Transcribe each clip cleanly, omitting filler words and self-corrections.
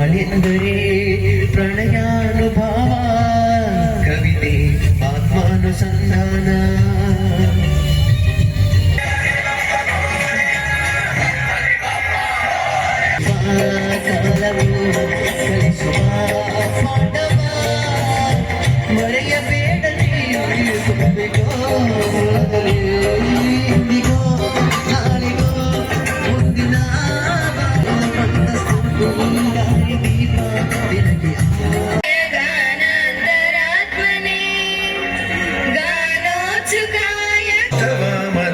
ಬಾಳೆಂದರೆ ಪ್ರಣಯಾನುಭವ ಕವಿತೆ ಆತ್ಮಾನುಸಂಧಾನ ಕಲಿಸುವ ಪಾಠವ ಮರೆಯಬೇಡ ಇಂದಿಗೋ ನಾಳಿಗೋ ಮುಂದಿನ ದೀಪ ಬೆಳಗ್ಗೆ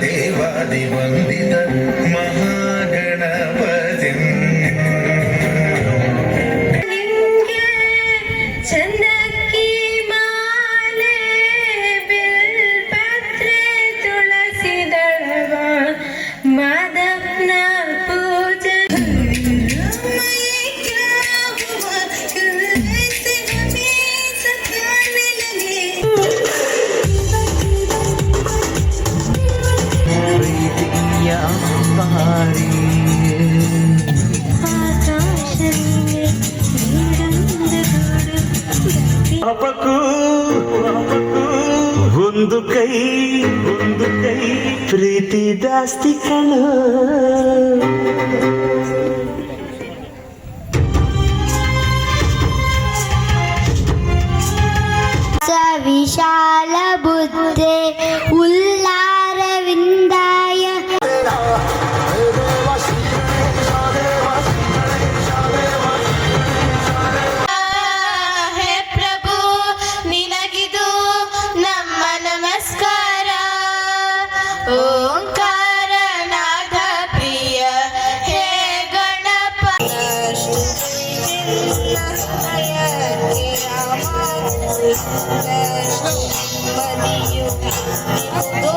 ದೇವಾದಿ ವಂದಿತ ಮಹಾಗಣಪತಿ ಚಂದಕ್ಕಿ ಮಾಲೆ ಬಿಲ್ಪತ್ರೆ ತುಳಸಿ ದಳವ ಮಾದಪ್ಪನ ಪೂಜೆ ಪ್ರೀತಿಯ ಅಂಬಾರಿ ಪಾಪಕ್ಕೂ ಒಂದು ಕೈ ಪ್ರೀತಿ ಜಾಸ್ತಿ ಕಣೋ ವಿಶಾಲ ಬುದ್ಧೆ ಉಲ್ಲಾರವಿಂದಾಯ ಹೇ ಪ್ರಭು ನಿನಗಿದು ನಮ್ಮ ನಮಸ್ಕಾರ ಓಂಕಾರನಾಥ ಪ್ರಿಯ ಹೇ ಗಣಪ ಮದಿಯು